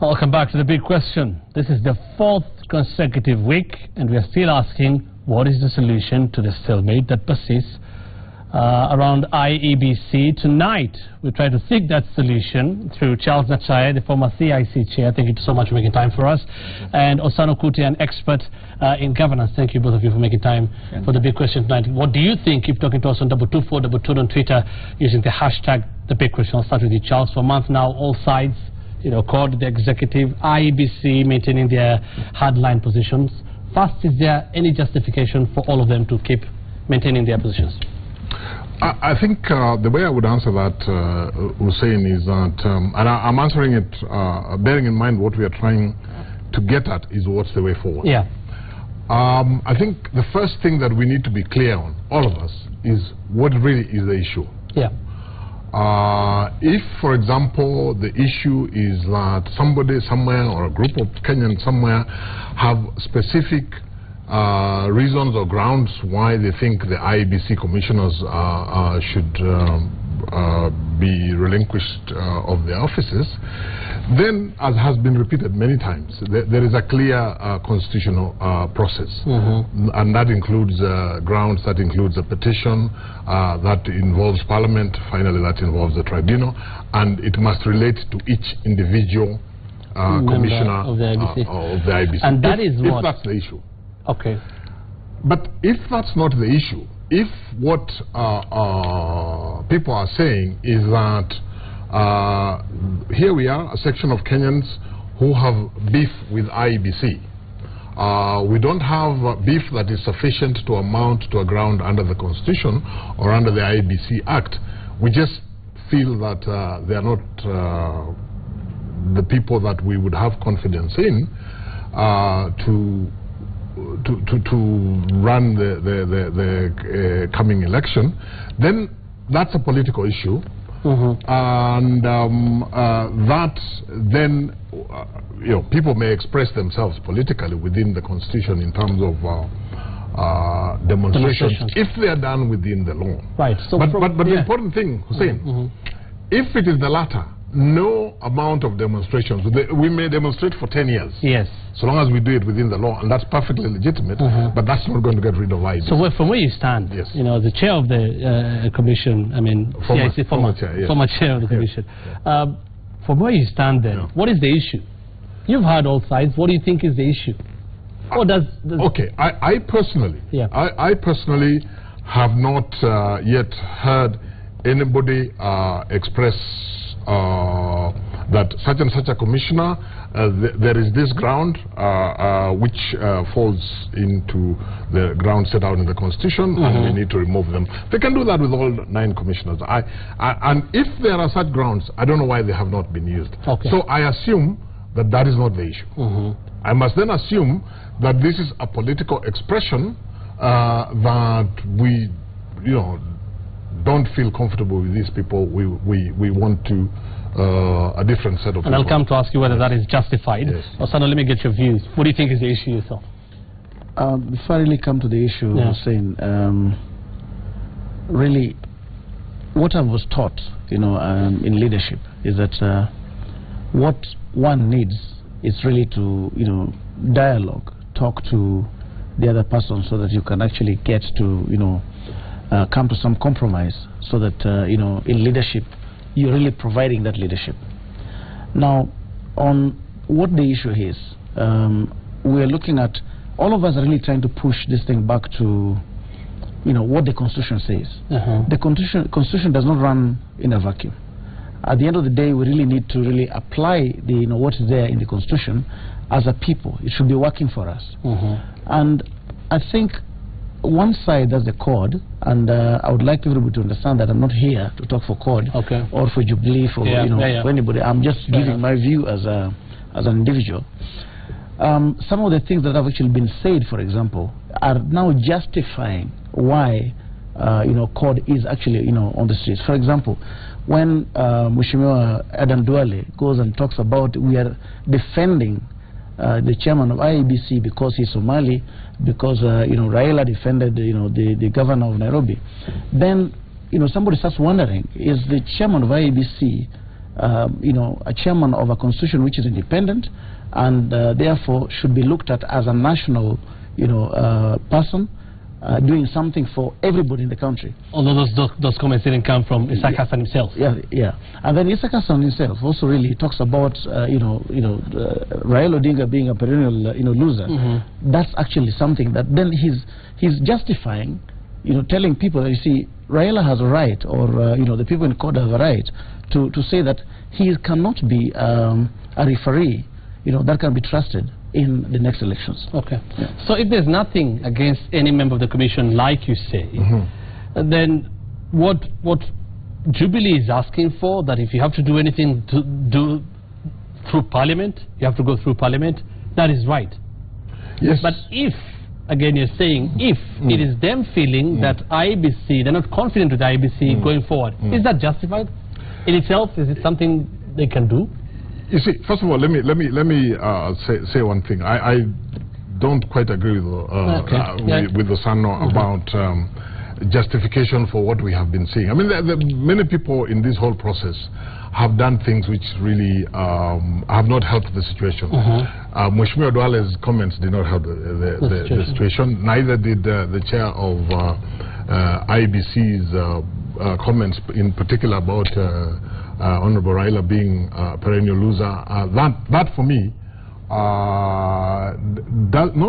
Welcome back to the big question. This is the fourth consecutive week, and we are still asking what is the solution to the stalemate that persists around IEBC. Tonight, we try to seek that solution through Charles Nachaya, the former CIC chair. Thank you so much for making time for us. And Osano Kuti, an expert in governance. Thank you, both of you, for making time for the big question tonight. What do you think? Keep talking to us on 22422 on Twitter using the hashtag the big question. I'll start with you, Charles. For a month now, all sides, CORD, the executive, IEBC maintaining their hardline positions. First, is there any justification for all of them to keep maintaining their positions? I think the way I would answer that, Hussein, is that, and I'm answering it bearing in mind what we are trying to get at is what's the way forward. Yeah. I think the first thing that we need to be clear on, all of us, is what really is the issue. Yeah. If, for example, the issue is that somebody somewhere or a group of Kenyans somewhere have specific reasons or grounds why they think the IEBC commissioners should be relinquished of their offices, then, as has been repeated many times, there is a clear constitutional process. And that includes grounds, that includes a petition, that involves Parliament, finally that involves the tribunal, and it must relate to each individual commissioner of the IEBC. And that is what? If that's the issue. Okay. But if that's not the issue, if what people are saying is that here we are, a section of Kenyans who have beef with IEBC. We don't have beef that is sufficient to amount to a ground under the Constitution or under the IEBC Act. We just feel that they are not the people that we would have confidence in to run the coming election. Then that's a political issue. And that then, people may express themselves politically within the Constitution in terms of demonstrations if they are done within the law. Right. So but the important thing, Hussein, if it is the latter, no amount of demonstrations, we may demonstrate for 10 years. Yes. So long as we do it within the law, and that's perfectly legitimate, but that's not going to get rid of IEBC. So from where you stand, yes. The chair of the commission, former chair of the commission, from where you stand then, what is the issue? You've heard all sides. What do you think is the issue? What does okay, I personally have not yet heard anybody express that such and such a commissioner, there is this ground which falls into the ground set out in the Constitution, and we need to remove them. They can do that with all 9 commissioners. And if there are such grounds, I don't know why they have not been used. Okay. So I assume that that is not the issue. I must then assume that this is a political expression that we, don't feel comfortable with these people. We want to a different set of people. And I'll come to ask you whether that is justified. Yes. Osano, let me get your views. What do you think is the issue yourself? Before I really come to the issue, Hussein, really, what I was taught, in leadership is that what one needs is really to, dialogue, talk to the other person so that you can actually get to, come to some compromise so that, in leadership, you're really providing that leadership. Now, on what the issue is, we're looking at, all of us are really trying to push this thing back to, what the Constitution says. The Constitution does not run in a vacuum. At the end of the day, we really need to really apply the, what is there in the Constitution as a people. It should be working for us. And I think one side, that's the CORD, and I would like everybody to understand that I'm not here to talk for CORD or for Jubilee, for for anybody. I'm just giving my view as an individual. Some of the things that have actually been said, for example, are now justifying why CORD is actually on the streets. For example, when Mheshimiwa Adan Duale goes and talks about we are defending the chairman of IEBC because he's Somali, because Raila defended the governor of Nairobi, then somebody starts wondering, is the chairman of IEBC a chairman of a constitution which is independent and therefore should be looked at as a national, person doing something for everybody in the country. Although those comments didn't come from Isaac Hassan himself. Yeah. And then Isaac Hassan himself also really talks about, Raila Odinga being a perennial, loser. That's actually something that then he's justifying, telling people that, you see, Raila has a right, or, the people in court have a right to say that he cannot be a referee, that can be trusted in the next elections. Okay. Yeah. So if there's nothing against any member of the commission, like you say, then what Jubilee is asking for, that if you have to do anything to do through Parliament, you have to go through Parliament, that is right. Yes. But if, again you're saying, if it is them feeling that IEBC, they're not confident with IEBC going forward, is that justified in itself? Is it something they can do? You see, first of all, let me say one thing. I don't quite agree with the Sano about justification for what we have been seeing. I mean, many people in this whole process have done things which really have not helped the situation. Mheshimiwa Duale's comments did not help the situation. Neither did the chair of IEBC's comments, in particular about Honorable Raila being a perennial loser. That for me, not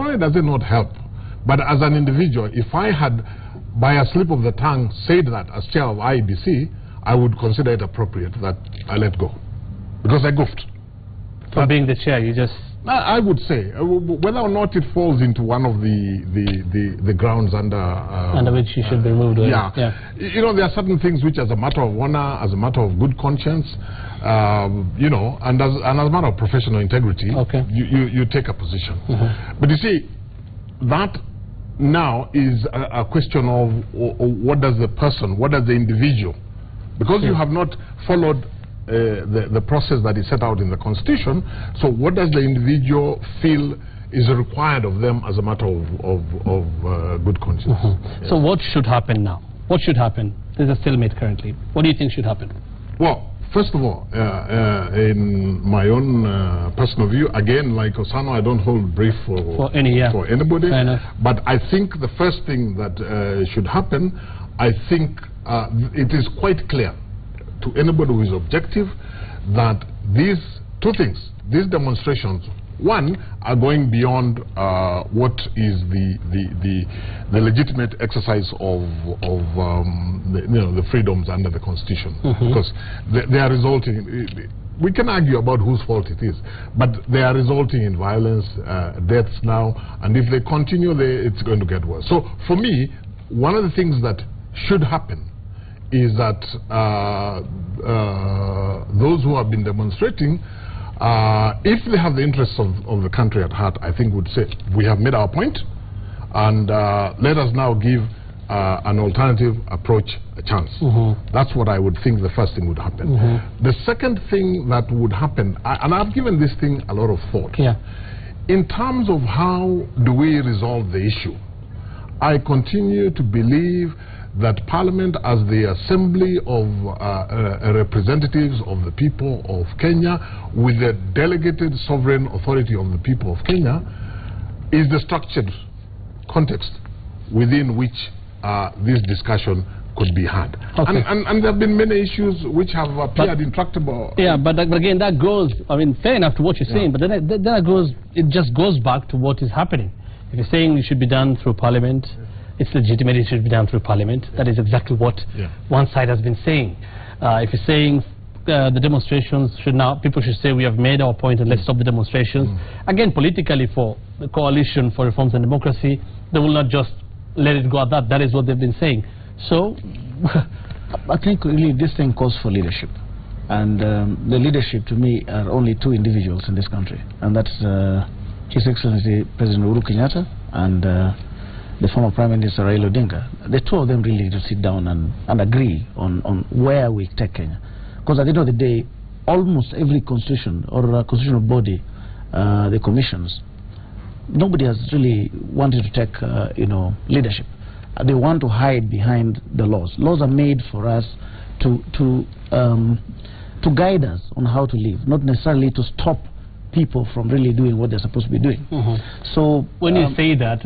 only does it not help, but as an individual, if I had, by a slip of the tongue, said that as chair of IEBC, I would consider it appropriate that I let go, because I goofed. For being the chair, you just... I would say, whether or not it falls into one of the grounds under which you should be removed. Yeah. There are certain things which, as a matter of honor, as a matter of good conscience, and as a matter of professional integrity, you take a position. But you see, that now is a question of what does the person, what does the individual, because you have not followed the process that is set out in the Constitution, so what does the individual feel is required of them as a matter of good conscience? So what should happen now? What should happen? There's a stalemate currently. What do you think should happen? Well, first of all, in my own personal view, again, like Osano, I don't hold brief for anybody, but I think the first thing that should happen, I think it is quite clear to anybody who is objective that these two things, these demonstrations, one, are going beyond what is the legitimate exercise of the freedoms under the Constitution, because they are resulting. We can argue about whose fault it is, but they are resulting in violence, deaths now, and if they continue, it's going to get worse. So for me, one of the things that should happen is that those who have been demonstrating, if they have the interests of the country at heart, I think would say, we have made our point, and let us now give an alternative approach a chance. That's what I would think the first thing would happen. The second thing that would happen, and I've given this thing a lot of thought, in terms of how do we resolve the issue, I continue to believe that Parliament, as the assembly of representatives of the people of Kenya, with the delegated sovereign authority of the people of Kenya, is the structured context within which this discussion could be had. And there have been many issues which have appeared intractable. Yeah, but again, that goes, I mean, fair enough to what you're saying, but then it just goes back to what is happening. If you're saying it should be done through Parliament, it's legitimate, it should be done through Parliament. That is exactly what one side has been saying. If you're saying the demonstrations should now, people should say we have made our point and let's stop the demonstrations. Again, politically, for the Coalition for Reforms and Democracy, they will not just let it go at that. That is what they've been saying. So, I think really this thing calls for leadership. And the leadership to me are only two individuals in this country. And that's His Excellency President Uhuru Kenyatta and the former Prime Minister Raila Odinga. The two of them really need to sit down and agree on where we take Kenya. Because at the end of the day, almost every constitution or constitutional body, the commissions, nobody has really wanted to take leadership. They want to hide behind the laws. Laws are made for us to to guide us on how to live, not necessarily to stop people from really doing what they're supposed to be doing. So when you say that,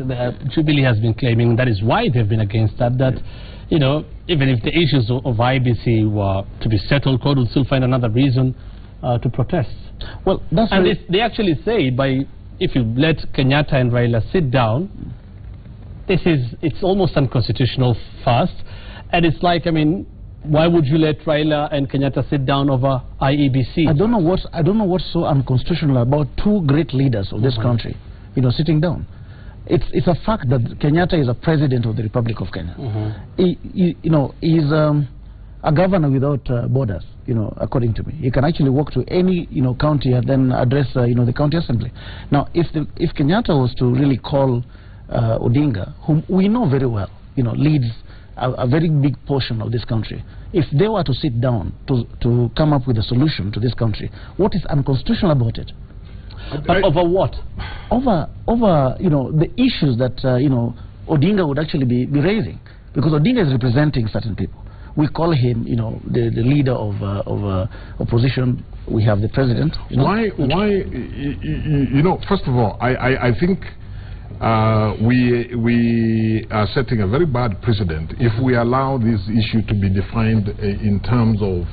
Jubilee has been claiming that is why they've been against that, you know, even if the issues of IEBC were to be settled, CORD will still find another reason to protest. Well, that's and they actually say if you let Kenyatta and Raila sit down, it's almost unconstitutional first, and it's like, I mean, why would you let Raila and Kenyatta sit down over IEBC? I don't know what's so unconstitutional about two great leaders of this country, you know, sitting down. It's a fact that Kenyatta is a president of the Republic of Kenya. He is a governor without borders, you know, according to me. He can actually walk to any, you know, county and then address, you know, the county assembly. Now, if Kenyatta was to really call Odinga, whom we know very well, you know, leads a very big portion of this country, if they were to sit down to come up with a solution to this country, what is unconstitutional about it? But over what? Over you know, the issues that you know, Odinga would actually be raising, because Odinga is representing certain people. We call him, you know, the leader of opposition. We have the president. You know? Why? You know, first of all, I think we are setting a very bad precedent if we allow this issue to be defined in terms of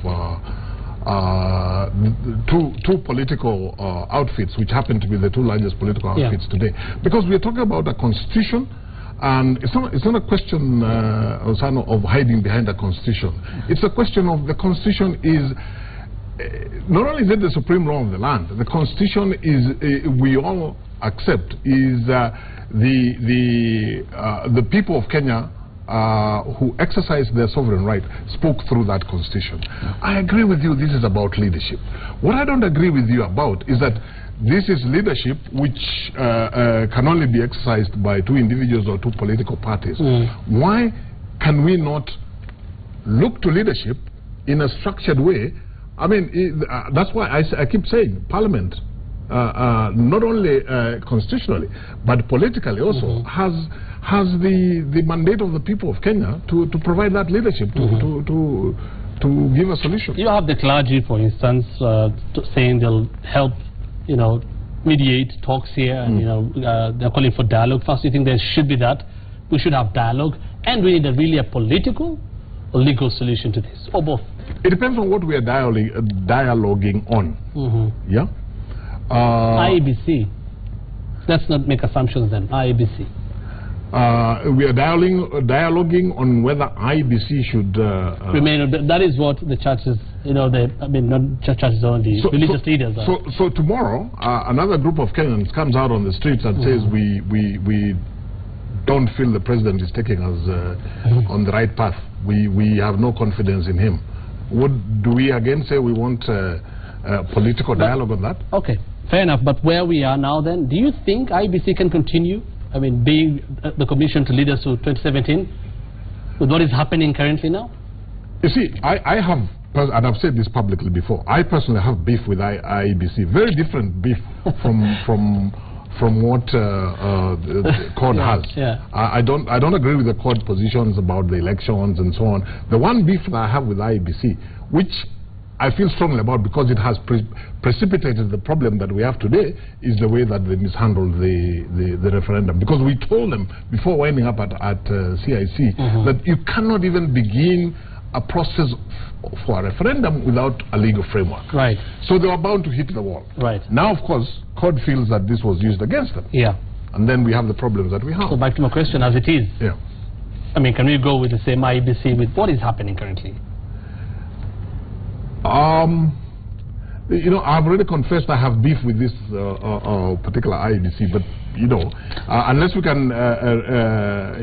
two political outfits, which happen to be the two largest political outfits today. Because we are talking about a constitution, and it's not a question, Osano, of hiding behind a constitution. It's a question of the constitution is not only is it the supreme law of the land, the constitution is, we all accept, is the people of Kenya who exercise their sovereign right spoke through that constitution. I agree with you, this is about leadership. What I don't agree with you about is that this is leadership which can only be exercised by two individuals or two political parties. Why can we not look to leadership in a structured way? I mean, that's why I keep saying Parliament, not only constitutionally, but politically also, has the mandate of the people of Kenya to provide that leadership, to give a solution. You have the clergy, for instance, saying they'll help, you know, mediate talks here, and you know, they're calling for dialogue. First, you think there should be that? We should have dialogue, and we need really a political or legal solution to this, or both? It depends on what we are dialoguing on. Yeah. IEBC. Let's not make assumptions then. IEBC. We are dialoguing on whether IEBC should remain. That is what the churches, you know, I mean, not churches only, religious leaders are. So tomorrow, another group of Kenyans comes out on the streets and says we don't feel the president is taking us on the right path. We have no confidence in him. What do we again say? We want political dialogue on that? Okay, fair enough. But where we are now then, do you think IEBC can continue? I mean, being the commission to lead us to 2017 with what is happening currently now? You see, I have, and I've said this publicly before, I personally have beef with IEBC, very different beef from what the CORD has. I don't agree with the CORD positions about the elections and so on. The one beef that I have with IEBC, which I feel strongly about because it has precipitated the problem that we have today, is the way that they mishandled the referendum. Because we told them before winding up at CIC that you cannot even begin a process for a referendum without a legal framework. Right. So they were bound to hit the wall. Right. Now, of course, CORD feels that this was used against them. Yeah. And then we have the problems that we have. So back to my question, as it is. Yeah. I mean, can we go with the same IEBC with what is happening currently? You know, I've already confessed I have beef with this particular IEBC, but you know, unless we can,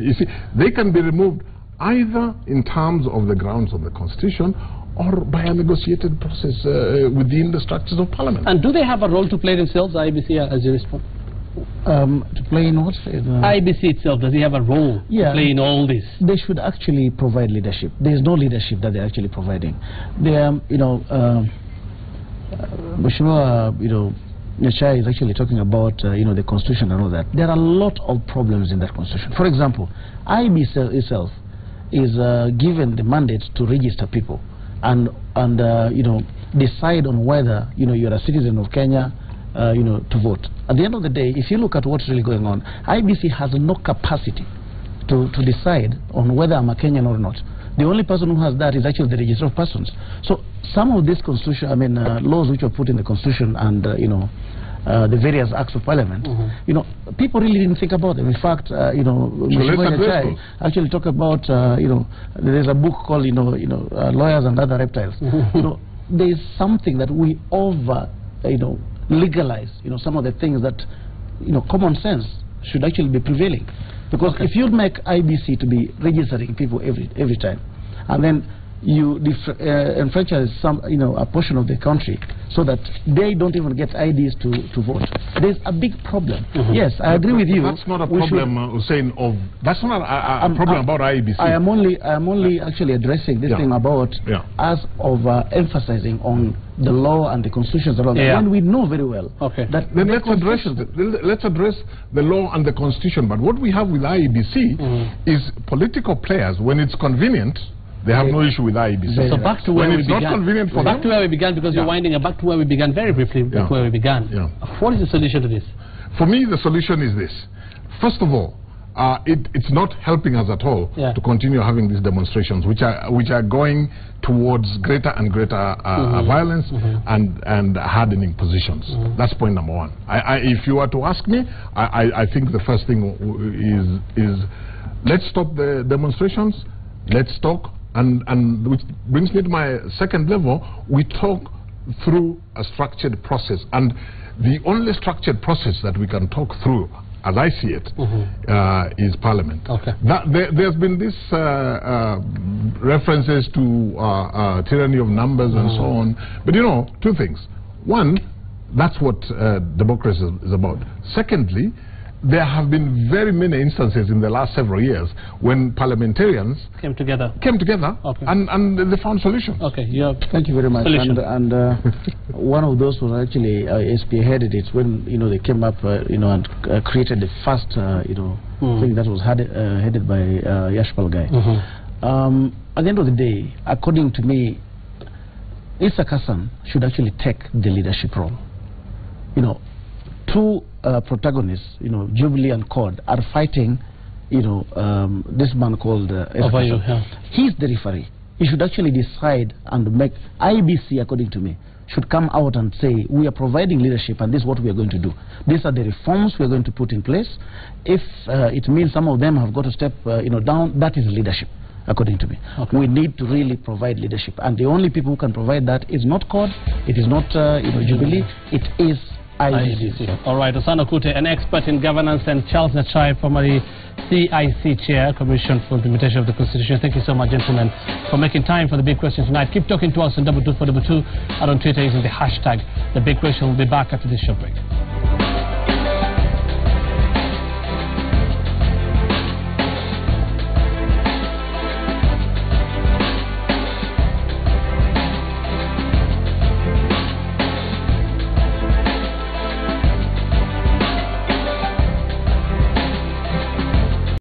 you see, they can be removed either in terms of the grounds of the Constitution or by a negotiated process within the structures of Parliament. And do they have a role to play themselves, IEBC, as you respond? To play in what? IEBC itself, does he have a role to play in all this? They should actually provide leadership. There is no leadership that they're actually providing. They you know, Mheshimiwa, you know, Nyachai is actually talking about, you know, the Constitution and all that. There are a lot of problems in that Constitution. For example, IEBC itself is given the mandate to register people and decide on whether you're a citizen of Kenya, to vote. At the end of the day, if you look at what's really going on, IEBC has no capacity to decide on whether I'm a Kenyan or not. The only person who has that is actually the register of persons. So some of these laws which were put in the constitution and the various acts of parliament, people really didn't think about them. In fact, actually talk about there's a book called Lawyers and Other Reptiles. There is something that we legalize, some of the things that, common sense should actually be prevailing. Because if you make IEBC to be registering people every time, and then you enfranchise a portion of the country so that they don't even get IDs to vote, there's a big problem. Yes, I agree with you. That's not a problem, Hussein. That's not a problem about IEBC. I am only actually addressing this thing about us emphasizing on the law and the constitutions around when we know very well that let's address the law and the constitution. But what we have with IEBC is political players. When it's convenient, they have no issue with IEBC. So back to where we began. Not convenient for them. To where we began, because you're winding up. Back to where we began, very briefly. Back to where we began. What is the solution to this? For me, the solution is this. First of all, it's not helping us at all to continue having these demonstrations, which are going towards greater and greater violence and hardening positions. That's point number one. If you were to ask me, I think the first thing is let's stop the demonstrations. Let's talk. And which brings me to my second level. We talk through a structured process, and the only structured process that we can talk through, as I see it, is Parliament. There's been this references to tyranny of numbers and so on. But two things. One, that's what democracy is about. Secondly, there have been very many instances in the last several years when parliamentarians came together and they found solutions. Thank you very much. And one of those was actually spearheaded it when they came up and created the first thing that was headed by Yashpal Guy. At the end of the day, according to me, Issa Kassan should actually take the leadership role. Two protagonists, Jubilee and CORD, are fighting, this man called He's the referee. He should actually decide and make IEBC, according to me, should come out and say, we are providing leadership and this is what we are going to do. These are the reforms we are going to put in place. If it means some of them have got to step down, that is leadership, according to me. We need to really provide leadership. And the only people who can provide that is not CORD, it is not Jubilee, it is IEBC. All right, Osano Kute, an expert in governance, and Charles Nachai, formerly CIC Chair, Commission for Implementation of the Constitution. Thank you so much, gentlemen, for making time for the big question tonight. Keep talking to us on 22422 and on Twitter using the hashtag The Big Question. We'll be back after this short break.